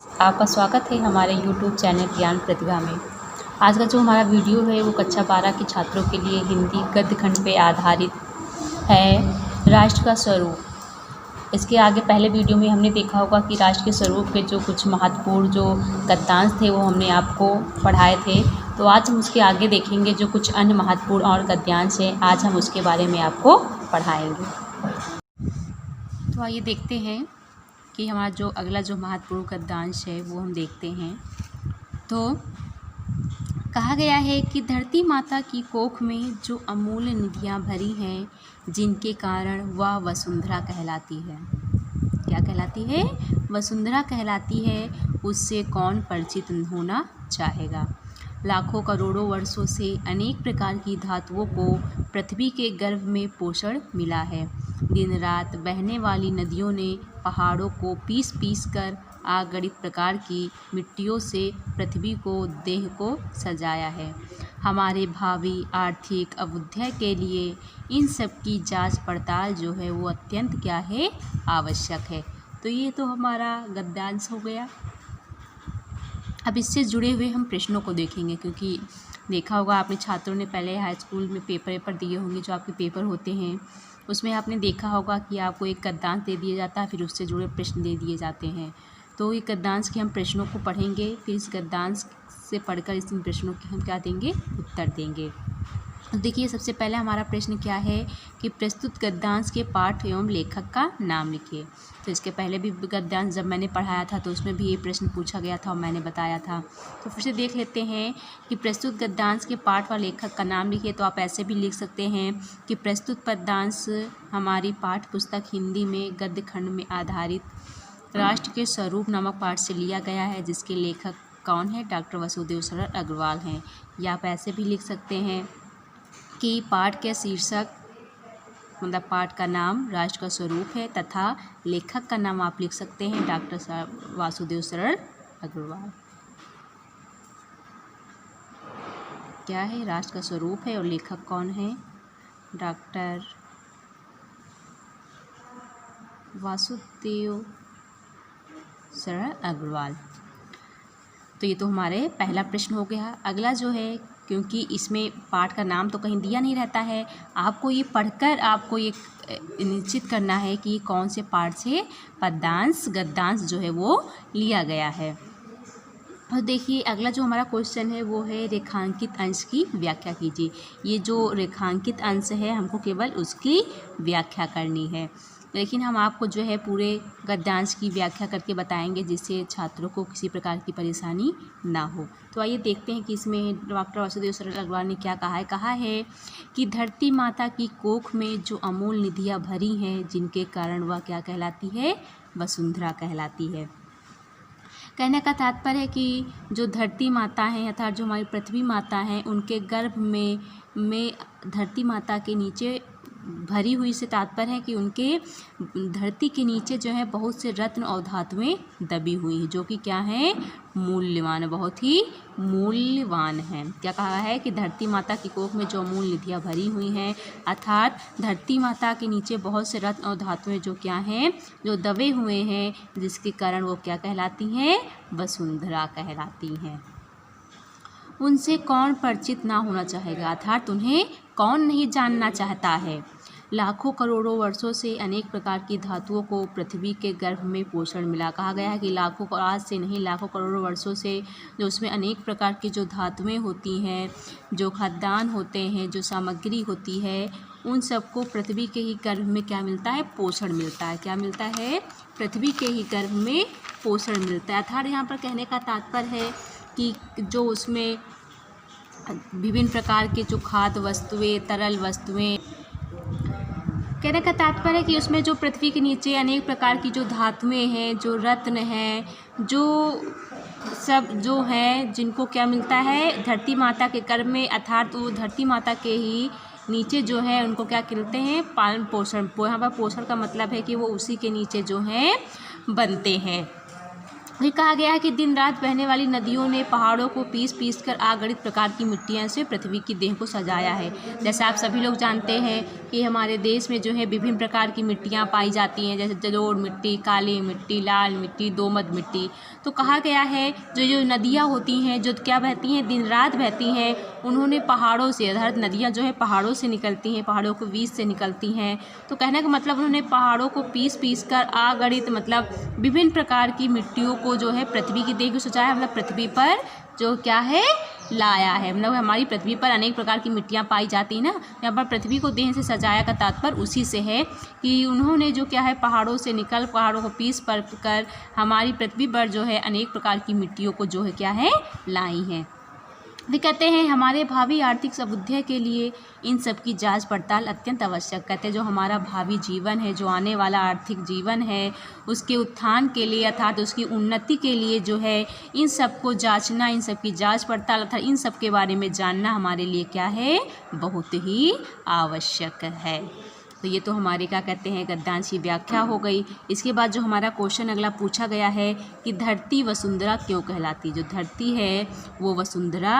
आपका स्वागत है हमारे YouTube चैनल ज्ञान प्रतिभा में। आज का जो हमारा वीडियो है वो कक्षा 12 के छात्रों के लिए हिंदी गद्य खंड पे आधारित है, राष्ट्र का स्वरूप। इसके आगे पहले वीडियो में हमने देखा होगा कि राष्ट्र के स्वरूप के जो कुछ महत्वपूर्ण जो गद्यांश थे वो हमने आपको पढ़ाए थे। तो आज हम उसके आगे देखेंगे जो कुछ अन्य महत्वपूर्ण और गद्यांश हैं, आज हम उसके बारे में आपको पढ़ाएंगे। तो आइए देखते हैं कि हमारा जो अगला जो महत्वपूर्ण गद्यांश है वो हम देखते हैं। तो कहा गया है कि धरती माता की कोख में जो अमूल्य निधियाँ भरी हैं, जिनके कारण वह वसुंधरा कहलाती है। क्या कहलाती है? वसुंधरा कहलाती है। उससे कौन परिचित होना चाहेगा। लाखों करोड़ों वर्षों से अनेक प्रकार की धातुओं को पृथ्वी के गर्भ में पोषण मिला है। दिन रात बहने वाली नदियों ने पहाड़ों को पीस पीस कर अगणित प्रकार की मिट्टियों से पृथ्वी को देह को सजाया है। हमारे भावी आर्थिक अभ्युदय के लिए इन सब की जांच पड़ताल जो है वो अत्यंत क्या है? आवश्यक है। तो ये तो हमारा गद्यांश हो गया। अब इससे जुड़े हुए हम प्रश्नों को देखेंगे, क्योंकि देखा होगा आपने छात्रों ने पहले हाई स्कूल में पेपर दिए होंगे, जो आपके पेपर होते हैं उसमें आपने देखा होगा कि आपको एक गद्यांश दे दिया जाता है, फिर उससे जुड़े प्रश्न दे दिए जाते हैं। तो ये गद्यांश के हम प्रश्नों को पढ़ेंगे, फिर इस गद्यांश से पढ़कर इस प्रश्नों के हम क्या देंगे? उत्तर देंगे। तो देखिए सबसे पहले हमारा प्रश्न क्या है कि प्रस्तुत गद्यांश के पाठ एवं लेखक का नाम लिखिए। तो इसके पहले भी गद्यांश जब मैंने पढ़ाया था तो उसमें भी ये प्रश्न पूछा गया था और मैंने बताया था। तो फिर से देख लेते हैं कि प्रस्तुत गद्यांश के पाठ व लेखक का नाम लिखिए। तो आप ऐसे भी लिख सकते हैं कि प्रस्तुत गद्यांश हमारी पाठ्य पुस्तक हिंदी में गद्य खंड में आधारित राष्ट्र के स्वरूप नामक पाठ से लिया गया है, जिसके लेखक कौन है? डॉक्टर वसुदेव सरल अग्रवाल हैं। या आप ऐसे भी लिख सकते हैं कि पाठ के शीर्षक मतलब पाठ का नाम राष्ट्र का स्वरूप है, तथा लेखक का नाम आप लिख सकते हैं डॉक्टर वासुदेव सरल अग्रवाल। क्या है? राष्ट्र का स्वरूप है और लेखक कौन है? डॉक्टर वासुदेव सरल अग्रवाल। तो ये तो हमारे पहला प्रश्न हो गया। अगला जो है, क्योंकि इसमें पाठ का नाम तो कहीं दिया नहीं रहता है, आपको ये पढ़कर आपको ये निश्चित करना है कि कौन से पाठ से गद्यांश जो है वो लिया गया है। और देखिए अगला जो हमारा क्वेश्चन है वो है रेखांकित अंश की व्याख्या कीजिए। ये जो रेखांकित अंश है हमको केवल उसकी व्याख्या करनी है, लेकिन हम आपको जो है पूरे गद्यांश की व्याख्या करके बताएंगे, जिससे छात्रों को किसी प्रकार की परेशानी ना हो। तो आइए देखते हैं कि इसमें डॉक्टर वासुदेव सरल अग्रवाल ने क्या कहा है। कहा है कि धरती माता की कोख में जो अमूल निधियाँ भरी हैं, जिनके कारण वह क्या कहलाती है? वसुंधरा कहलाती है। कहने का तात्पर्य है कि जो धरती माता हैं अर्थात जो हमारी पृथ्वी माता हैं, उनके गर्भ में धरती माता के नीचे भरी हुई से तात्पर्य है कि उनके धरती के नीचे जो है बहुत से रत्न और धातुएं दबी हुई हैं, जो कि क्या है? मूल्यवान, बहुत ही मूल्यवान हैं। क्या कहा है कि धरती माता की कोख में जो अमूल्य निधियाँ भरी हुई हैं, अर्थात धरती माता के नीचे बहुत से रत्न और धातुएं जो क्या हैं? जो दबे हुए हैं, जिसके कारण वो क्या कहलाती हैं? वसुंधरा कहलाती हैं। उनसे कौन परिचित ना होना चाहेगा, अर्थात उन्हें कौन नहीं जानना चाहता है। लाखों करोड़ों वर्षों से अनेक प्रकार की धातुओं को पृथ्वी के गर्भ में पोषण मिला। कहा गया है कि लाखों, आज से नहीं लाखों करोड़ों वर्षों से जो उसमें अनेक प्रकार की जो धातुएं होती हैं, जो खाद्यान्न होते हैं, जो सामग्री होती है, उन सबको पृथ्वी के ही गर्भ में क्या मिलता है? पोषण मिलता है। क्या मिलता है? पृथ्वी के ही गर्भ में पोषण मिलता है। अर्थात यहाँ पर कहने का तात्पर्य है कि जो उसमें विभिन्न प्रकार के जो खाद्य वस्तुएं, तरल वस्तुएं, कहने का तात्पर्य है कि उसमें जो पृथ्वी के नीचे अनेक प्रकार की जो धातुएं हैं, जो रत्न हैं, जो सब जो हैं, जिनको क्या मिलता है? धरती माता के गर्भ में, अर्थात वो धरती माता के ही नीचे जो है उनको क्या कहते हैं? पालन पोषण। यहाँ पर पोषण का मतलब है कि वो उसी के नीचे जो हैं बनते हैं। ये कहा गया है कि दिन रात बहने वाली नदियों ने पहाड़ों को पीस पीस कर अगणित प्रकार की मिट्टियाँ से पृथ्वी की देह को सजाया है। जैसे आप सभी लोग जानते हैं कि हमारे देश में जो है विभिन्न प्रकार की मिट्टियाँ पाई जाती हैं, जैसे जलोढ़ मिट्टी, काली मिट्टी, लाल मिट्टी, दोमट मिट्टी। तो कहा गया है जो जो नदियाँ होती हैं, जो क्या बहती हैं, दिन रात बहती हैं, उन्होंने पहाड़ों से, अर्थात नदियाँ जो है पहाड़ों से निकलती हैं, पहाड़ों के बीच से निकलती हैं। तो कहने का मतलब उन्होंने पहाड़ों को पीस पीस कर अगणित मतलब विभिन्न प्रकार की मिट्टियों को जो है पृथ्वी की देह को सजाया, मतलब पृथ्वी पर जो क्या है लाया है। मतलब हमारी पृथ्वी पर अनेक प्रकार की मिट्टियाँ पाई जाती हैं ना, यहाँ पर पृथ्वी को देह से सजाया का तात्पर्य उसी से है कि उन्होंने जो क्या है पहाड़ों से निकल पहाड़ों को पीस पर कर हमारी पृथ्वी पर जो है अनेक प्रकार की मिट्टियों को जो है क्या है लाई हैं। वे कहते हैं हमारे भावी आर्थिक समृद्धि के लिए इन सब की जांच पड़ताल अत्यंत आवश्यक। कहते हैं जो हमारा भावी जीवन है, जो आने वाला आर्थिक जीवन है, उसके उत्थान के लिए अर्थात उसकी उन्नति के लिए जो है इन सब को जांचना, इन सब की जांच पड़ताल अर्थात इन सब के बारे में जानना हमारे लिए क्या है, बहुत ही आवश्यक है। तो ये तो हमारे क्या कहते हैं गद्यांश की व्याख्या हो गई। इसके बाद जो हमारा क्वेश्चन अगला पूछा गया है कि धरती वसुंधरा क्यों कहलाती, जो धरती है वो वसुंधरा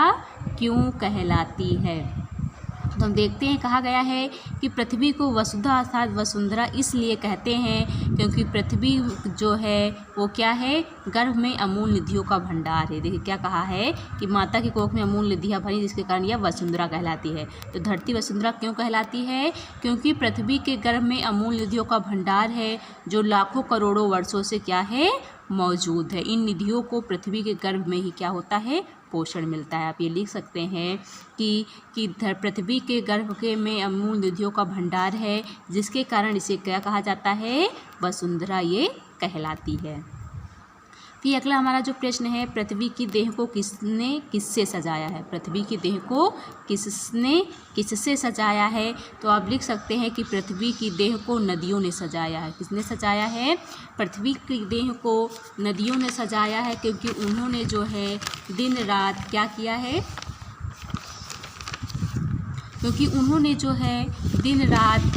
क्यों कहलाती है। तो हम देखते हैं कहा गया है कि पृथ्वी को वसुधा अर्थात वसुंधरा इसलिए कहते हैं क्योंकि पृथ्वी जो है वो क्या है, गर्भ में अमूल निधियों का भंडार है। देखिए क्या कहा है कि माता की कोख में अमूल निधियाँ भरी, जिसके कारण यह वसुंधरा कहलाती है। तो धरती वसुंधरा क्यों कहलाती है, क्योंकि पृथ्वी के गर्भ में अमूल निधियों का भंडार है जो लाखों करोड़ों वर्षों से क्या है मौजूद है। इन निधियों को पृथ्वी के गर्भ में ही क्या होता है, पोषण मिलता है। आप ये लिख सकते हैं कि पृथ्वी के गर्भ के में अमूल निधियों का भंडार है, जिसके कारण इसे क्या कहा जाता है, वसुंधरा ये कहलाती है। फिर अगला हमारा जो प्रश्न है, पृथ्वी की देह को किसने किससे सजाया है। पृथ्वी की देह को किसने किससे सजाया है। तो आप लिख सकते हैं कि पृथ्वी की देह को नदियों ने सजाया है। किसने सजाया है, पृथ्वी की देह को नदियों ने सजाया है, क्योंकि उन्होंने जो है दिन रात क्या किया है, क्योंकि उन्होंने जो है दिन रात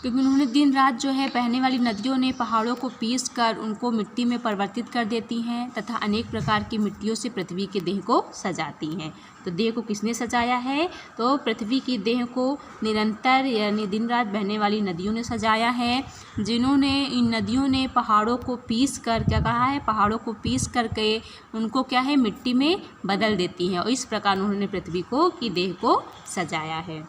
क्योंकि उन्होंने दिन रात जो है बहने वाली नदियों ने पहाड़ों को पीस कर उनको मिट्टी में परिवर्तित कर देती हैं तथा अनेक प्रकार की मिट्टियों से पृथ्वी के देह को सजाती हैं। तो देह को किसने सजाया है, तो पृथ्वी की देह को निरंतर यानी दिन रात बहने वाली नदियों ने सजाया है, जिन्होंने इन नदियों ने पहाड़ों को पीस कर क्या कहा है, पहाड़ों को पीस करके उनको क्या है मिट्टी में बदल देती हैं और इस प्रकार उन्होंने पृथ्वी को की देह को सजाया है।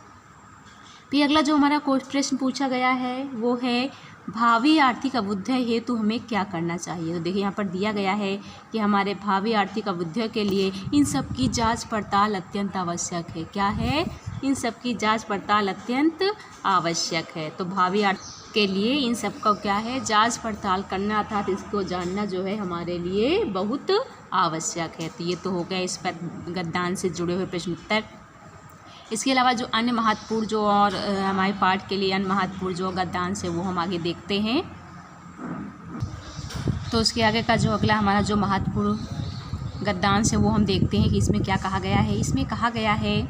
फिर अगला जो हमारा प्रश्न पूछा गया है वो है भावी आर्थिक अभ्युदय हेतु हमें क्या करना चाहिए। तो देखिए यहाँ पर दिया गया है कि हमारे भावी आर्थिक अभ्युदय के लिए इन सब की जांच पड़ताल अत्यंत आवश्यक है। क्या है, इन सब की जांच पड़ताल अत्यंत आवश्यक है। तो भावी आर्थिक के लिए इन सब का क्या है, जांच पड़ताल करना अर्थात इसको जानना जो है हमारे लिए बहुत आवश्यक है। तो ये तो हो गया इस पर गद्यांश से जुड़े हुए प्रश्न उत्तर। इसके अलावा जो अन्य महत्वपूर्ण जो और हमारे पाठ के लिए अन्य महत्वपूर्ण जो गद्यांश है वो हम आगे देखते हैं। तो उसके आगे का जो अगला हमारा जो महत्वपूर्ण गद्यांश है वो हम देखते हैं कि इसमें क्या कहा गया है। इसमें कहा गया है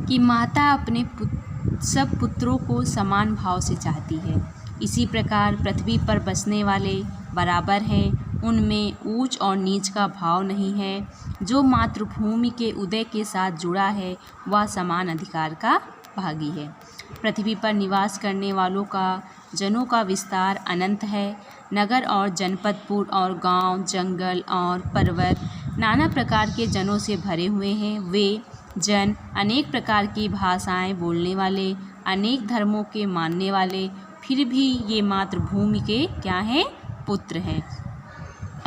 कि माता अपने सब पुत्रों को समान भाव से चाहती है, इसी प्रकार पृथ्वी पर बसने वाले बराबर हैं, उनमें ऊंच और नीच का भाव नहीं है। जो मातृभूमि के उदय के साथ जुड़ा है वह समान अधिकार का भागी है। पृथ्वी पर निवास करने वालों का जनों का विस्तार अनंत है। नगर और जनपदपुर और गांव, जंगल और पर्वत नाना प्रकार के जनों से भरे हुए हैं। वे जन अनेक प्रकार की भाषाएं बोलने वाले, अनेक धर्मों के मानने वाले, फिर भी ये मातृभूमि के क्या हैं, पुत्र हैं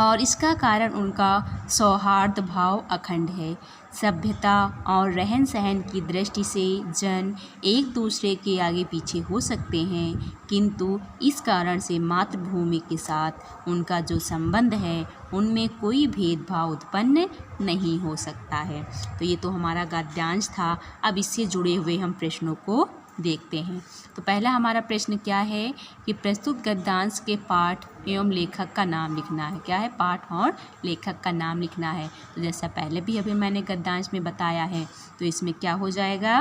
और इसका कारण उनका सौहार्द भाव अखंड है। सभ्यता और रहन सहन की दृष्टि से जन एक दूसरे के आगे पीछे हो सकते हैं, किंतु इस कारण से मातृभूमि के साथ उनका जो संबंध है उनमें कोई भेदभाव उत्पन्न नहीं हो सकता है। तो ये तो हमारा गद्यांश था। अब इससे जुड़े हुए हम प्रश्नों को देखते हैं। तो पहला हमारा प्रश्न क्या है कि प्रस्तुत गद्यांश के पाठ एवं लेखक का नाम लिखना है। क्या है, पाठ और लेखक का नाम लिखना है। तो जैसा पहले भी अभी मैंने गद्यांश में बताया है, तो इसमें क्या हो जाएगा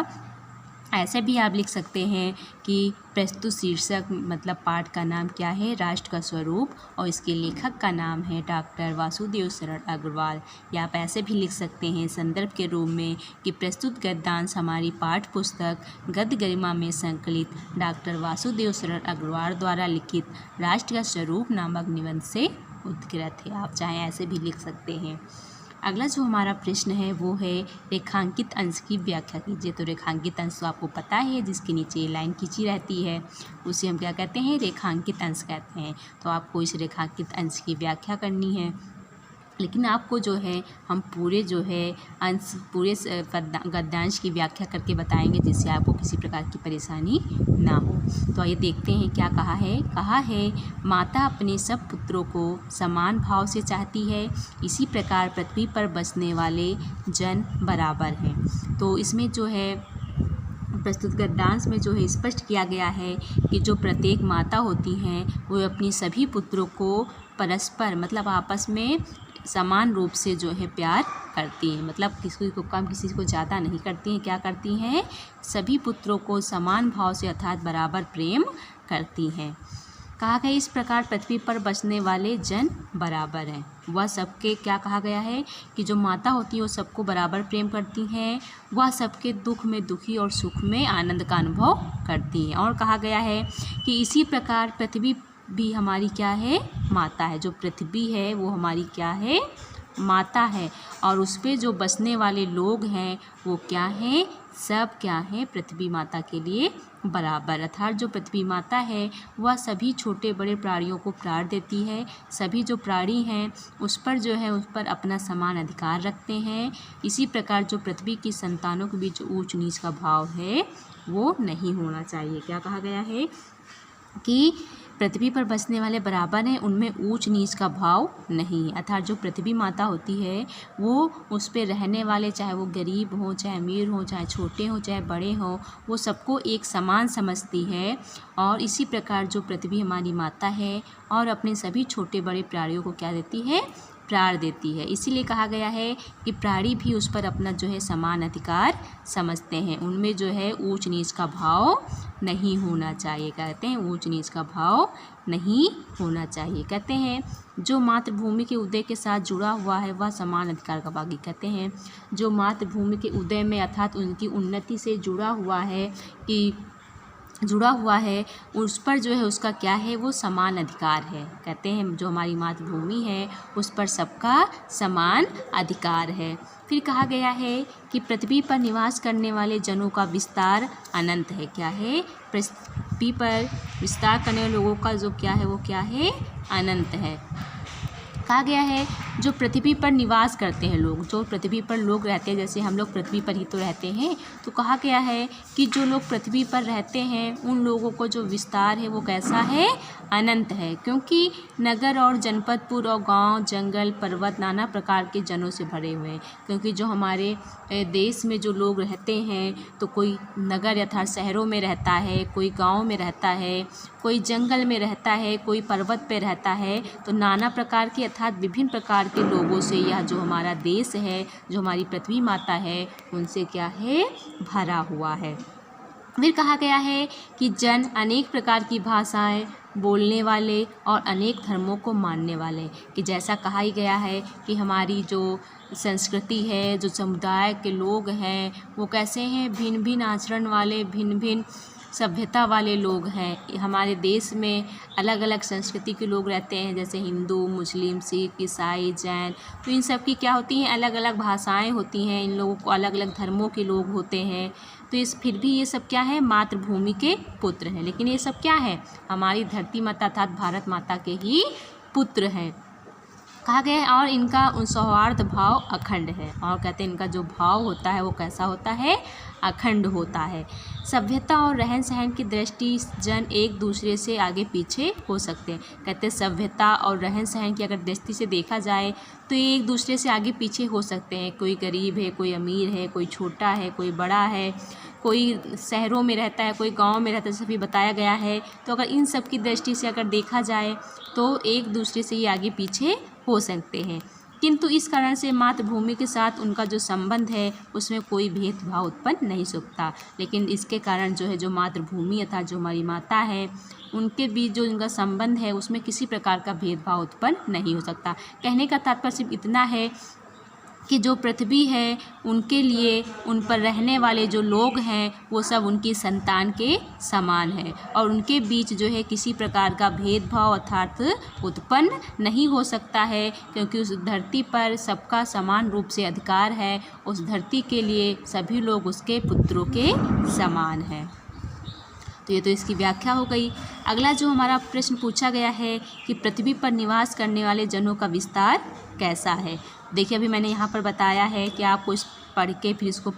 ऐसे भी आप लिख सकते हैं कि प्रस्तुत शीर्षक मतलब पाठ का नाम क्या है, राष्ट्र का स्वरूप, और इसके लेखक का नाम है डॉक्टर वासुदेव शरण अग्रवाल। या आप ऐसे भी लिख सकते हैं संदर्भ के रूप में कि प्रस्तुत गद्यांश हमारी पाठ्य पुस्तक गद्य गरिमा में संकलित डॉक्टर वासुदेव शरण अग्रवाल द्वारा लिखित राष्ट्र का स्वरूप नामक निबंध से उद्धृत है। आप चाहें ऐसे भी लिख सकते हैं। अगला जो हमारा प्रश्न है वो है रेखांकित अंश की व्याख्या कीजिए। तो रेखांकित अंश तो आपको पता है, जिसके नीचे लाइन खींची रहती है उसे हम क्या कहते हैं, रेखांकित अंश कहते हैं। तो आपको इस रेखांकित अंश की व्याख्या करनी है, लेकिन आपको जो है हम पूरे जो है अंश पूरे गद्यांश की व्याख्या करके बताएंगे, जिससे आपको किसी प्रकार की परेशानी ना हो। तो आइए देखते हैं क्या कहा है माता अपने सब पुत्रों को समान भाव से चाहती है, इसी प्रकार पृथ्वी पर बसने वाले जन बराबर हैं। तो इसमें जो है प्रस्तुत गद्यांश में जो है स्पष्ट किया गया है कि जो प्रत्येक माता होती हैं वो अपनी सभी पुत्रों को परस्पर मतलब आपस में समान रूप से जो है प्यार करती हैं। मतलब किसी को कम किसी को ज़्यादा नहीं करती हैं। क्या करती हैं, सभी पुत्रों को समान भाव से अर्थात बराबर प्रेम करती हैं। कहा गया इस प्रकार पृथ्वी पर बसने वाले जन बराबर हैं। वह सबके क्या कहा गया है कि जो माता होती है वो सबको बराबर प्रेम करती हैं, वह सबके दुख में दुखी और सुख में आनंद का अनुभव करती हैं। और कहा गया है कि इसी प्रकार पृथ्वी भी हमारी क्या है, माता है। जो पृथ्वी है वो हमारी क्या है, माता है। और उस पे जो बसने वाले लोग हैं वो क्या हैं, सब क्या हैं, पृथ्वी माता के लिए बराबर। अर्थात जो पृथ्वी माता है वह सभी छोटे बड़े प्राणियों को प्यार देती है। सभी जो प्राणी हैं उस पर जो है उस पर अपना समान अधिकार रखते हैं। इसी प्रकार जो पृथ्वी की संतानों के बीच ऊंच नीच का भाव है वो नहीं होना चाहिए। क्या कहा गया है कि पृथ्वी पर बसने वाले बराबर हैं, उनमें ऊंच नीच का भाव नहीं है। अर्थात जो पृथ्वी माता होती है वो उस पे रहने वाले, चाहे वो गरीब हों, चाहे अमीर हों, चाहे छोटे हों, चाहे बड़े हों, वो सबको एक समान समझती है। और इसी प्रकार जो पृथ्वी हमारी माता है और अपने सभी छोटे बड़े प्राणियों को क्या देती है, प्यार देती है। इसीलिए कहा गया है कि प्राणी भी उस पर अपना जो है समान अधिकार समझते हैं। उनमें जो है ऊंच नीच का भाव नहीं होना चाहिए। कहते हैं ऊंच नीच का भाव नहीं होना चाहिए। कहते हैं जो मातृभूमि के उदय के साथ जुड़ा हुआ है वह समान अधिकार का भागी। कहते हैं जो मातृभूमि के उदय में अर्थात उनकी उन्नति से जुड़ा हुआ है उस पर जो है उसका क्या है, वो समान अधिकार है। कहते हैं जो हमारी मातृभूमि है उस पर सबका समान अधिकार है। फिर कहा गया है कि पृथ्वी पर निवास करने वाले जनों का विस्तार अनंत है। क्या है, पृथ्वी पर विस्तार करने वाले लोगों का जो क्या है वो क्या है, अनंत है। कहा गया है जो पृथ्वी पर निवास करते हैं लोग, जो पृथ्वी पर लोग रहते हैं, जैसे हम लोग पृथ्वी पर ही तो रहते हैं, तो कहा गया है कि जो लोग पृथ्वी पर रहते हैं उन लोगों को जो विस्तार है वो कैसा है, अनंत है। क्योंकि नगर और जनपदपुर और गांव, जंगल, पर्वत नाना प्रकार के जनों से भरे हुए हैं। क्योंकि जो हमारे देश में जो लोग रहते हैं तो कोई नगर अर्थात शहरों में रहता है, कोई गाँव में रहता है, कोई जंगल में रहता है, कोई पर्वत पे रहता है। तो नाना प्रकार के अर्थात विभिन्न प्रकार के लोगों से यह जो हमारा देश है, जो हमारी पृथ्वी माता है, उनसे क्या है, भरा हुआ है। फिर कहा गया है कि जन अनेक प्रकार की भाषाएं बोलने वाले और अनेक धर्मों को मानने वाले, कि जैसा कहा ही गया है कि हमारी जो संस्कृति है, जो समुदाय के लोग हैं वो कैसे हैं, भिन्न भिन्न आचरण वाले, भिन्न भिन्न सभ्यता वाले लोग हैं। हमारे देश में अलग अलग संस्कृति के लोग रहते हैं, जैसे हिंदू, मुस्लिम, सिख, ईसाई, जैन। तो इन सब की क्या होती हैं, अलग अलग भाषाएं होती हैं। इन लोगों को अलग अलग धर्मों के लोग होते हैं। तो फिर भी ये सब क्या है, मातृभूमि के पुत्र हैं। लेकिन ये सब क्या है, हमारी धरती माता अर्थात भारत माता के ही पुत्र हैं। कहा गया है और इनका सौहार्द भाव अखंड है। और कहते हैं इनका जो भाव होता है वो कैसा होता है, अखंड होता है। सभ्यता और रहन सहन की दृष्टि जन एक दूसरे से आगे पीछे हो सकते हैं। कहते हैं सभ्यता और रहन सहन की अगर दृष्टि से देखा जाए तो ये एक दूसरे से आगे पीछे हो सकते हैं। कोई गरीब है, कोई अमीर है, कोई छोटा है, कोई बड़ा है, कोई शहरों में रहता है, कोई गांव में रहता है, सभी बताया गया है। तो अगर इन सब की दृष्टि से अगर देखा जाए तो एक दूसरे से ये आगे पीछे हो सकते हैं। किंतु इस कारण से मातृभूमि के साथ उनका जो संबंध है उसमें कोई भेदभाव उत्पन्न नहीं सकता। लेकिन इसके कारण जो है जो मातृभूमि अर्थात जो हमारी माता है उनके बीच जो उनका संबंध है उसमें किसी प्रकार का भेदभाव उत्पन्न नहीं हो सकता। कहने का तात्पर्य सिर्फ इतना है कि जो पृथ्वी है उनके लिए उन पर रहने वाले जो लोग हैं वो सब उनकी संतान के समान है और उनके बीच जो है किसी प्रकार का भेदभाव अर्थात उत्पन्न नहीं हो सकता है, क्योंकि उस धरती पर सबका समान रूप से अधिकार है। उस धरती के लिए सभी लोग उसके पुत्रों के समान हैं। तो ये तो इसकी व्याख्या हो गई। अगला जो हमारा प्रश्न पूछा गया है कि पृथ्वी पर निवास करने वाले जनों का विस्तार कैसा है। देखिए अभी मैंने यहाँ पर बताया है कि आपको इस पढ़ के फिर इसको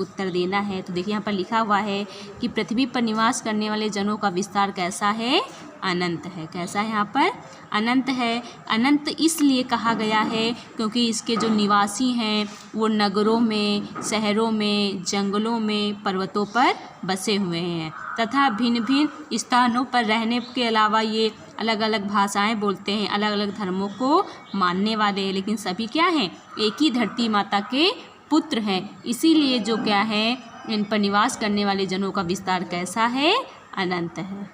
उत्तर देना है। तो देखिए यहाँ पर लिखा हुआ है कि पृथ्वी पर निवास करने वाले जनों का विस्तार कैसा है, अनंत है। कैसा है यहाँ पर, अनंत है। अनंत इसलिए कहा गया है क्योंकि इसके जो निवासी हैं वो नगरों में, शहरों में, जंगलों में, पर्वतों पर बसे हुए हैं तथा भिन्न भिन्न स्थानों पर रहने के अलावा ये अलग अलग भाषाएं बोलते हैं, अलग अलग धर्मों को मानने वाले हैं, लेकिन सभी क्या हैं, एक ही धरती माता के पुत्र हैं। इसीलिए जो क्या है इन पर निवास करने वाले जनों का विस्तार कैसा है, अनंत है।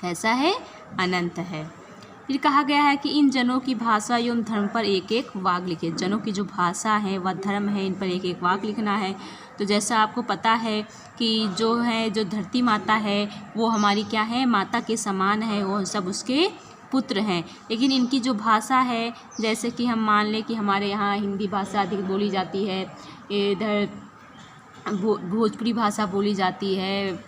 कैसा है, अनंत है। फिर कहा गया है कि इन जनों की भाषा एवं धर्म पर एक एक वाक्य लिखे। जनों की जो भाषा है व धर्म है इन पर एक एक वाक्य लिखना है। तो जैसा आपको पता है कि जो है जो धरती माता है वो हमारी क्या है, माता के समान है, वो सब उसके पुत्र हैं। लेकिन इनकी जो भाषा है जैसे कि हम मान लें कि हमारे यहाँ हिंदी भाषा अधिक बोली जाती है, इधर भोजपुरी भाषा बोली जाती है,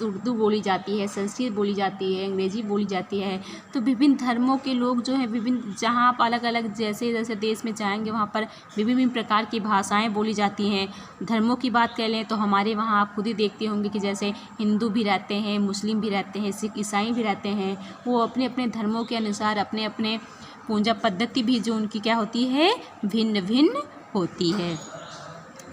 उर्दू बोली जाती है, संस्कृत बोली जाती है, अंग्रेजी बोली जाती है। तो विभिन्न धर्मों के लोग जो हैं विभिन्न, जहाँ आप अलग अलग जैसे जैसे देश में जाएंगे वहाँ पर विभिन्न प्रकार की भाषाएं बोली जाती हैं। धर्मों की बात कर लें तो हमारे वहाँ आप खुद ही देखते होंगे कि जैसे हिंदू भी रहते हैं, मुस्लिम भी रहते हैं, सिख ईसाई भी रहते हैं। वो अपने अपने धर्मों के अनुसार अपने अपने पूजा पद्धति भी जो उनकी क्या होती है, भिन्न भिन्न होती है।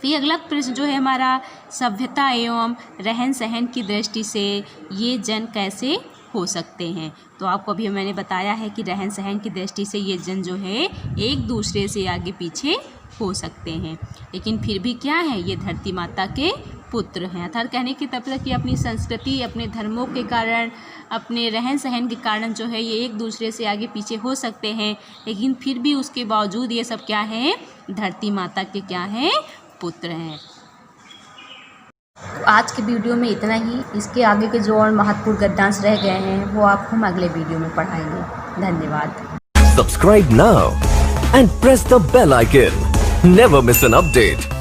फिर अगला प्रश्न जो है हमारा, सभ्यता एवं रहन सहन की दृष्टि से ये जन कैसे हो सकते हैं। तो आपको अभी मैंने बताया है कि रहन सहन की दृष्टि से ये जन जो है एक दूसरे से आगे पीछे हो सकते हैं, लेकिन फिर भी क्या है, ये धरती माता के पुत्र हैं। अर्थात कहने की तब तक कि अपनी संस्कृति, अपने धर्मों के कारण, अपने रहन सहन के कारण जो है ये एक दूसरे से आगे पीछे हो सकते हैं, लेकिन फिर भी उसके बावजूद ये सब क्या हैं, धरती माता के क्या हैं, पुत्र हैं। तो आज के वीडियो में इतना ही। इसके आगे के जो और महत्वपूर्ण गद्यांश रह गए हैं वो आपको हम अगले वीडियो में पढ़ाएंगे। धन्यवाद। Subscribe now and press the bell icon. Never miss an update.